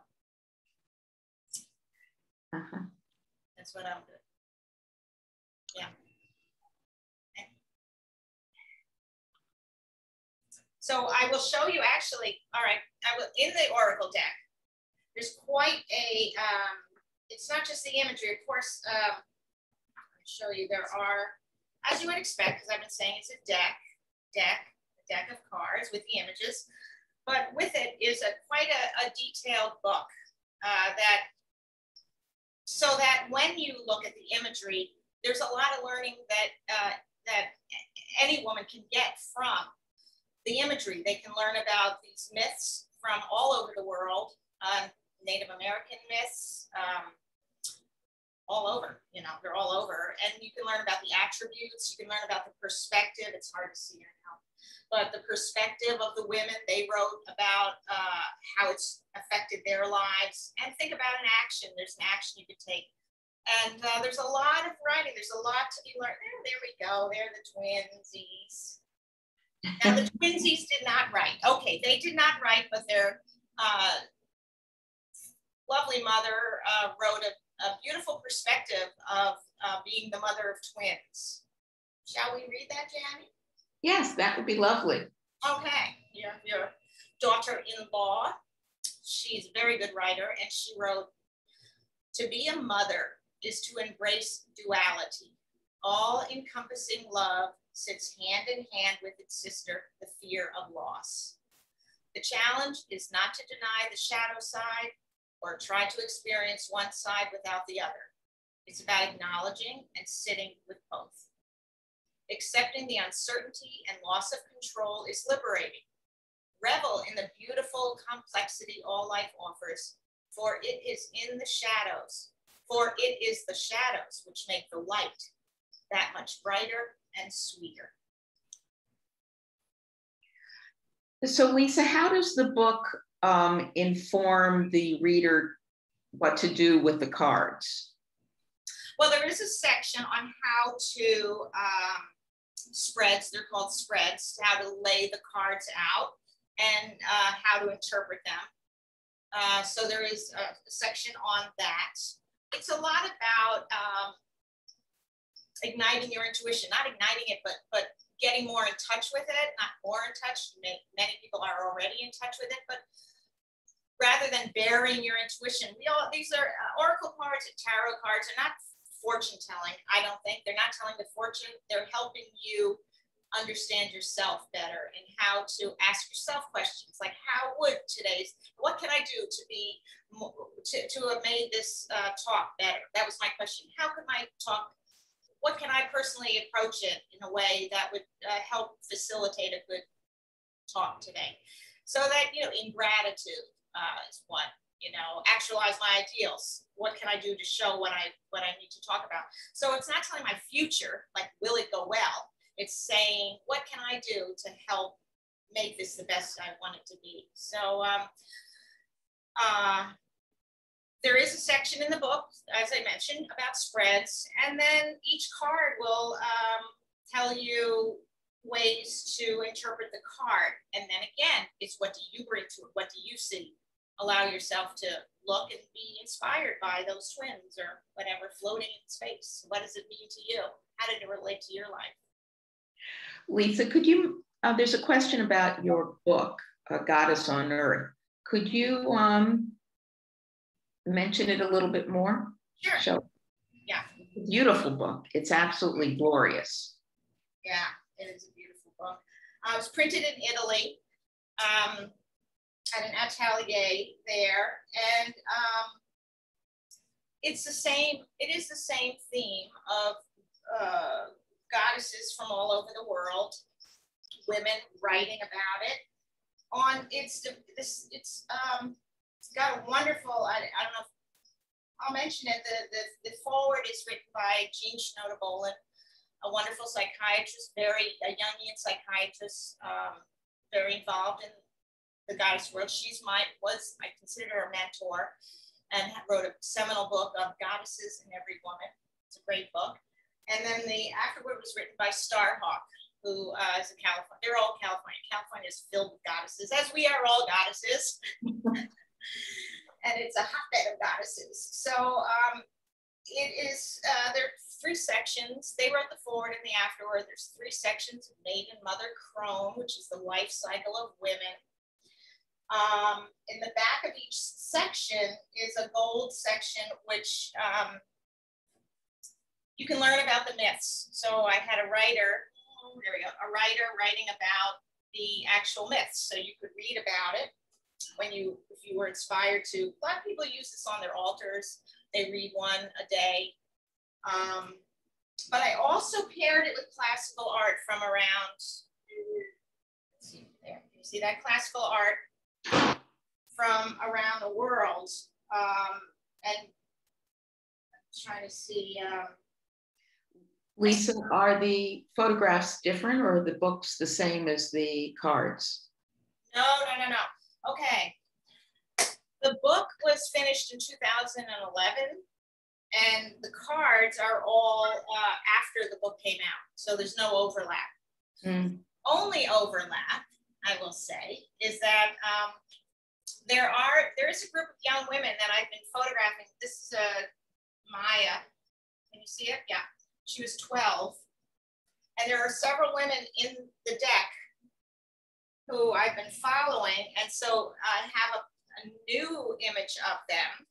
that's what I'm doing. Yeah. Okay. So I will show you actually, all right, in the Oracle deck, there's quite a, it's not just the imagery, of course, I'll show you, there are, as you would expect, because I've been saying it's a deck of cards with the images, but with it is quite a detailed book so that when you look at the imagery, there's a lot of learning that any woman can get from the imagery. They can learn about these myths from all over the world, Native American myths, all over, they're all over. And you can learn about the attributes, you can learn about the perspective, it's hard to see right now, but the perspective of the women, they wrote about how it's affected their lives, and think about an action. There's an action you could take. And there's a lot of writing, there's a lot to be learned. There we go, they're the twinsies. Now the twinsies did not write. Okay, they did not write, but their lovely mother wrote a beautiful perspective of being the mother of twins. Shall we read that, Jamie? Yes, that would be lovely. Okay, your daughter-in-law, she's a very good writer, and she wrote, "To be a mother is to embrace duality. All-encompassing love sits hand in hand with its sister, the fear of loss. The challenge is not to deny the shadow side or try to experience one side without the other. It's about acknowledging and sitting with both. Accepting the uncertainty and loss of control is liberating. Revel in the beautiful complexity all life offers, for it is in the shadows, for it is the shadows which make the light that much brighter and sweeter." So Lisa, how does the book inform the reader what to do with the cards? Well, there is a section on how to spreads, they're called spreads, how to lay the cards out and how to interpret them. So there is a section on that. It's a lot about igniting your intuition, not igniting it, but getting more in touch with it, not more in touch. Many people are already in touch with it, but rather than burying your intuition, these are oracle cards and tarot cards are not fortune telling. I don't think they're not telling the fortune. They're helping you understand yourself better and how to ask yourself questions like, what can I do to have made this talk better? That was my question. How could my talk, what can I personally approach it in a way that would help facilitate a good talk today? So that, in gratitude is one, actualize my ideals. What can I do to show what I need to talk about? So it's not telling my future, like, will it go well? It's saying, what can I do to help make this the best I want it to be? So there is a section in the book, as I mentioned, about spreads, and then each card will tell you ways to interpret the card. And then again, it's what do you bring to it? What do you see? Allow yourself to look and be inspired by those twins or whatever floating in space. What does it mean to you? How did it relate to your life? Lisa, could you, there's a question about your book, A Goddess on Earth. Could you mention it a little bit more? Sure. Yeah. Beautiful book. It's absolutely glorious. Yeah, it is a beautiful book. It was printed in Italy at an atelier there, and it is the same theme of goddesses from all over the world, women writing about it. It's got a wonderful, I don't know if I'll mention it, the foreword is written by Jean Schneider-Bolin, a wonderful psychiatrist, a Jungian psychiatrist, very involved in the goddess world. I consider her a mentor, and wrote a seminal book of Goddesses in Every Woman. It's a great book. And then the afterword was written by Starhawk, who is a California. They're all California. California is filled with goddesses, as we are all goddesses. And it's a hotbed of goddesses. So it is, there are 3 sections. They wrote the forward and the afterword. There's 3 sections of Maiden, Mother, Crone, which is the life cycle of women. In the back of each section is a gold section, which you can learn about the myths. So I had a writer writing about the actual myths. So you could read about it if you were inspired to. A lot of people use this on their altars. They read one a day. But I also paired it with classical art from around, let's see there. You see that classical art from around the world. And I'm trying to see. Lisa, are the photographs different or are the books the same as the cards? No. Okay. The book was finished in 2011, and the cards are all after the book came out. So there's no overlap. Only overlap, I will say, is that there is a group of young women that I've been photographing. This is Maya. Can you see it? Yeah, she was 12. And there are several women in the deck who I've been following. And so I have a new image of them.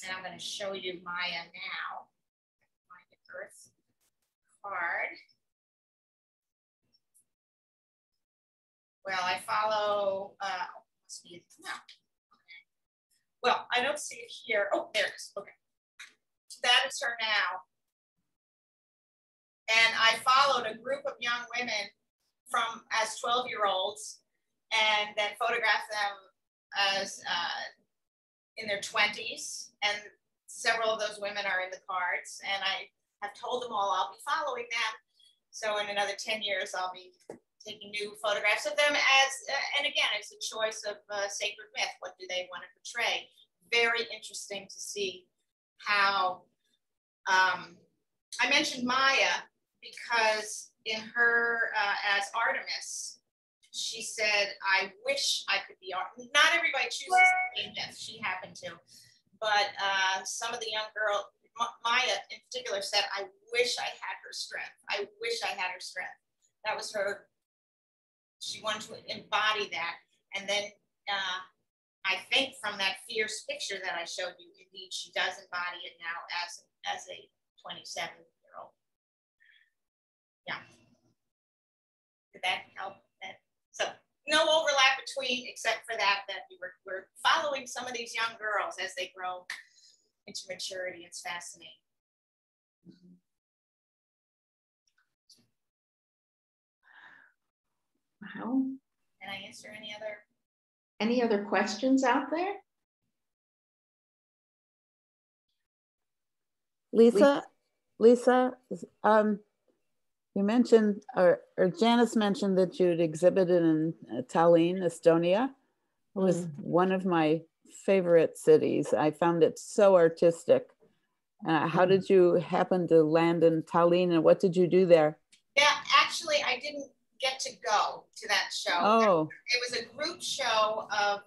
And I'm going to show you Maya now. Find the Earth card. Well, I follow, must be, no. Okay. Well, I don't see it here. Oh, there it is. Okay. That is her now. And I followed a group of young women from as 12-year-olds and then photographed them as in their 20s. And several of those women are in the cards. And I have told them all I'll be following them. So in another 10 years, I'll be taking new photographs of them as, and again, it's a choice of sacred myth. What do they want to portray? Very interesting to see how, I mentioned Maya because in her, as Artemis, she said, I wish I could be Artemis. Not everybody chooses the same death. She happened to, but some of the young girls, Maya in particular said, I wish I had her strength. I wish I had her strength. That was her. She wanted to embody that. And then I think from that fierce picture that I showed you, indeed, she does embody it now as a 27-year-old. Yeah. Did that help? So no overlap between, except for that we're following some of these young girls as they grow into maturity. It's fascinating. Wow. Can I answer any other questions out there? Lisa, you mentioned, or Janice mentioned that you'd exhibited in Tallinn, Estonia. It was one of my favorite cities. I found it so artistic. How did you happen to land in Tallinn, and what did you do there? Yeah, actually, I didn't get to go to that show. Oh. It was a group show of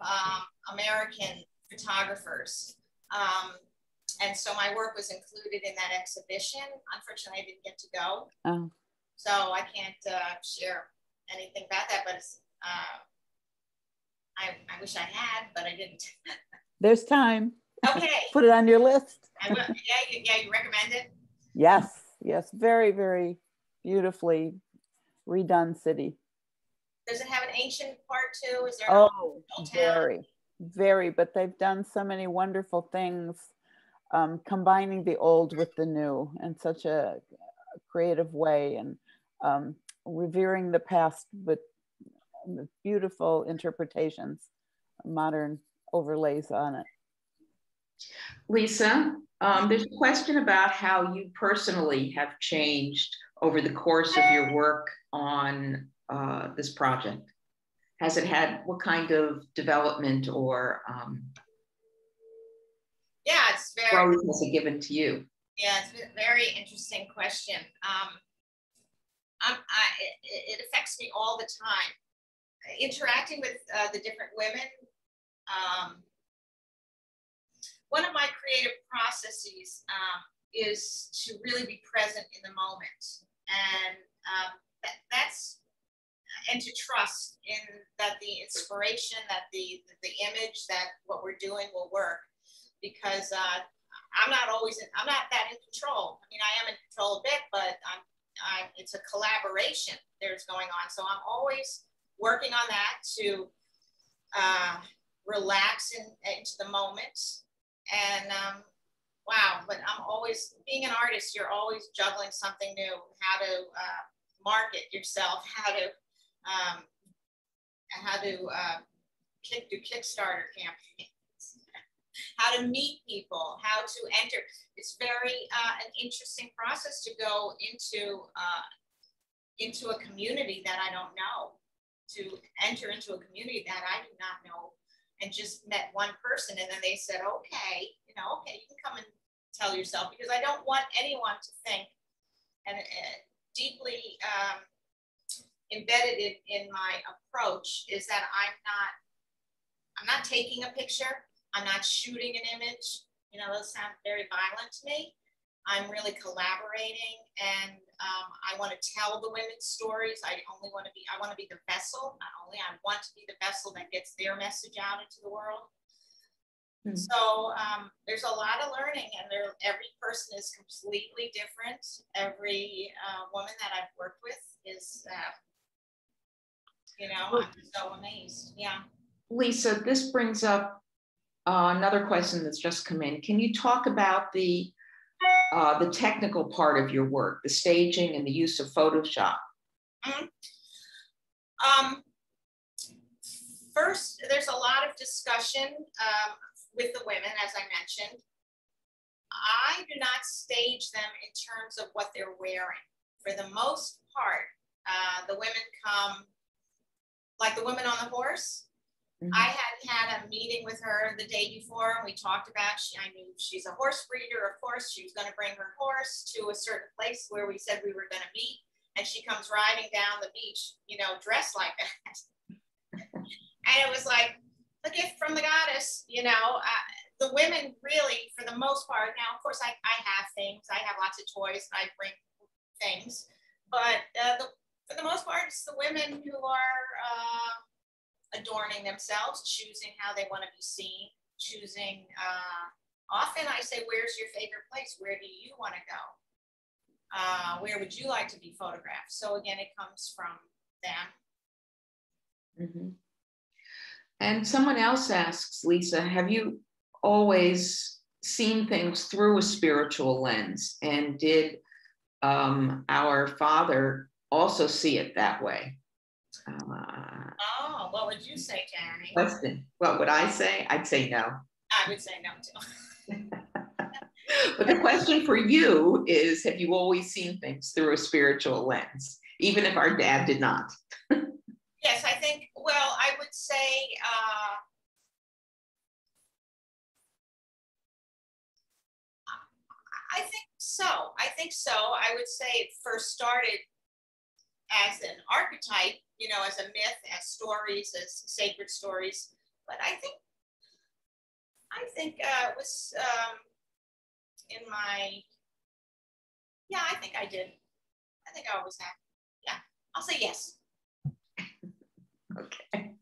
American photographers. And so my work was included in that exhibition. Unfortunately, I didn't get to go. Oh. So I can't share anything about that, but it's, I wish I had, but I didn't. There's time. Okay. Put it on your list. I will. Yeah, you recommend it? Yes, very, very beautifully redone city. Does it have an ancient part too? Is there very, but they've done so many wonderful things, combining the old with the new in such a creative way, and revering the past with beautiful interpretations, modern overlays on it. Lisa, there's a question about how you personally have changed over the course of your work on this project. Has it had, what kind of development or yeah, it's very, growth has it given to you? Yeah, it's a very interesting question. It affects me all the time. Interacting with the different women, one of my creative processes is to really be present in the moment, and and to trust in that the inspiration, that the image, that what we're doing will work, because I'm not that in control. I mean, I am in control a bit, but it's a collaboration there's going on. So I'm always working on that to relax into the moment. And wow, but I'm always, being an artist, you're always juggling something new, how to market yourself, how to do Kickstarter campaigns, how to meet people, how to enter. It's very an interesting process to go into a community that I don't know, to enter into a community that I do not know, and just met one person, and then they said, okay, you can come and tell yourself, because I don't want anyone to think, and deeply embedded in my approach is that I'm not taking a picture, I'm not shooting an image, You know, those sound very violent to me. I'm really collaborating, and I want to tell the women's stories. I want to be the vessel. Not only, I want to be the vessel that gets their message out into the world. Mm-hmm. So there's a lot of learning, and every person is completely different. Every woman that I've worked with is, I'm so amazed. Yeah. Lisa, this brings up another question that's just come in. Can you talk about the technical part of your work, the staging and the use of Photoshop? Mm-hmm. First, there's a lot of discussion with the women, as I mentioned. I do not stage them in terms of what they're wearing. For the most part, the women come, like the woman on the horse. Mm-hmm. I had a meeting with her the day before, and we talked about, I knew she's a horse breeder. Of course, she was going to bring her horse to a certain place where we said we were going to meet, and she comes riding down the beach, dressed like that. And it was like a gift from the goddess, the women really, for the most part, now, of course, I have things. I have lots of toys, and I bring things. But for the most part, it's the women who are adorning themselves, choosing how they want to be seen, choosing, often I say, where's your favorite place? Where do you want to go? Where would you like to be photographed? So again, it comes from them. Mm-hmm. And someone else asks, Lisa, have you always seen things through a spiritual lens? And did our father also see it that way? What would you say, Jeremy? Question. What would I say? I'd say no. I would say no too. But the question for you is, have you always seen things through a spiritual lens, even if our dad did not? Yes, I think, well, I would say, I think so. I would say it first started as an archetype, as a myth, as stories, as sacred stories. But I think it was in my, I think I did. I think I always have. Yeah, I'll say yes. Okay.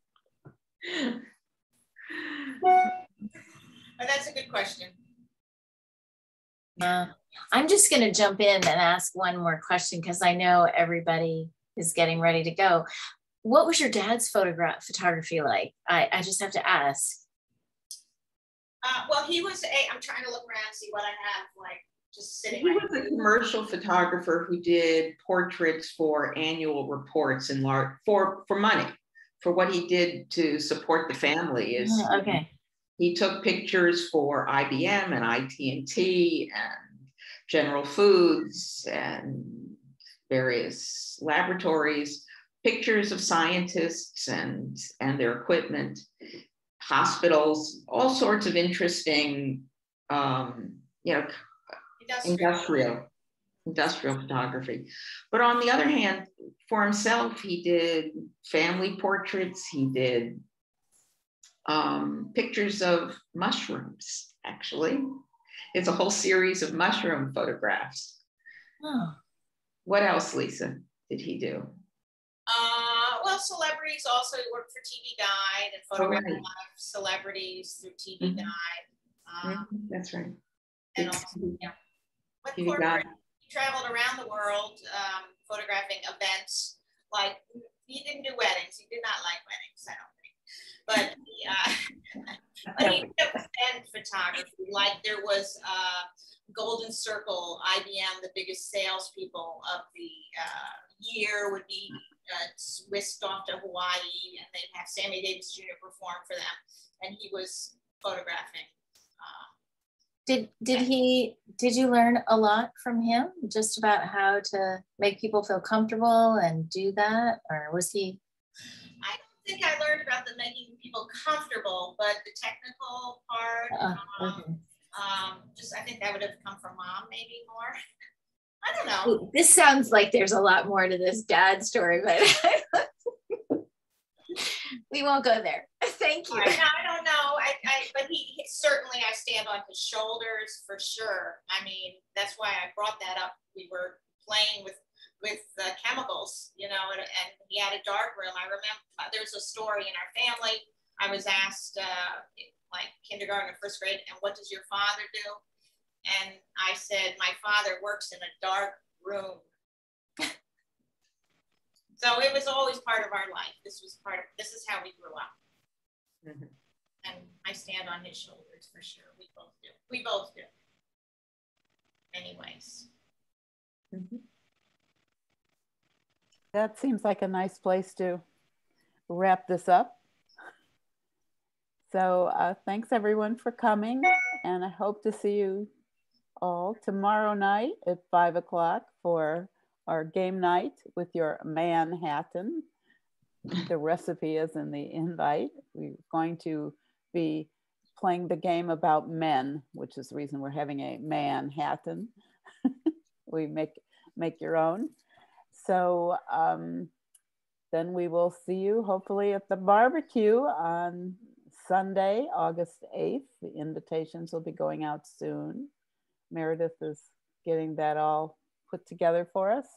But that's a good question. I'm just going to jump in and ask one more question, because I know everybody is getting ready to go. What was your dad's photography like? I just have to ask. Well, he was I'm trying to look around and see what I have, like, just sitting. He was a commercial photographer who did portraits for annual reports and for money, for what he did to support the family. Okay. He took pictures for IBM and IT&T and General Foods and various laboratories, pictures of scientists and their equipment, hospitals, all sorts of interesting, industrial photography. But on the other hand, for himself, he did family portraits. He did pictures of mushrooms, actually. It's a whole series of mushroom photographs. Oh. What else, Lisa, did he do? Well, celebrities also. He worked for TV Guide and photographed a lot of celebrities through TV Guide. That's right. And also, but corporate, he traveled around the world photographing events. Like, he didn't do weddings. He did not like weddings, I don't think. But he did event photography. Like, there was Golden Circle, IBM, the biggest salespeople of the year, would be whisked off to Hawaii, and they'd have Sammy Davis Jr. perform for them, and he was photographing. Did you learn a lot from him, just about how to make people feel comfortable and do that, or was he? I don't think I learned about the making people comfortable, but the technical part, just I think that would have come from Mom maybe more. I don't know. This sounds like there's a lot more to this dad story, but we won't go there. Thank you. No, I don't know. But he certainly, I stand on his shoulders for sure. I mean, that's why I brought that up. We were playing with chemicals, you know, and he had a dark room. I remember there's a story in our family. I was asked, like kindergarten or first grade, and what does your father do? And I said, my father works in a dark room. So it was always part of our life. This is how we grew up. Mm-hmm. And I stand on his shoulders for sure. We both do. We both do. Anyways. Mm-hmm. That seems like a nice place to wrap this up. So thanks everyone for coming, and I hope to see you all tomorrow night at 5 o'clock for our game night with your Manhattan. The recipe is in the invite. We're going to be playing the game about men, which is the reason we're having a Manhattan. We make your own. So then we will see you hopefully at the barbecue on Sunday, August 8th. The invitations will be going out soon. Meredith is getting that all put together for us.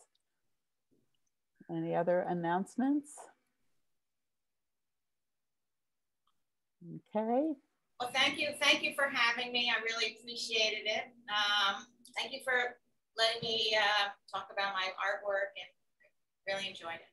Any other announcements? Okay. Well, thank you. Thank you for having me. I really appreciated it. Thank you for letting me talk about my artwork, and really enjoyed it.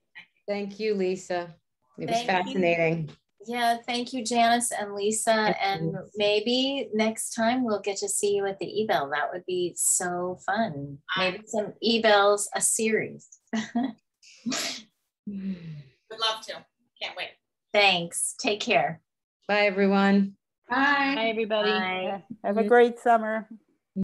Thank you, Lisa. It was fascinating. Yeah, thank you, Janice and Lisa. And maybe next time we'll get to see you at the eBell. That would be so fun. Maybe some eBells, a series. Would love to. Can't wait. Thanks. Take care. Bye, everyone. Bye. Bye, everybody. Bye. Have a great summer.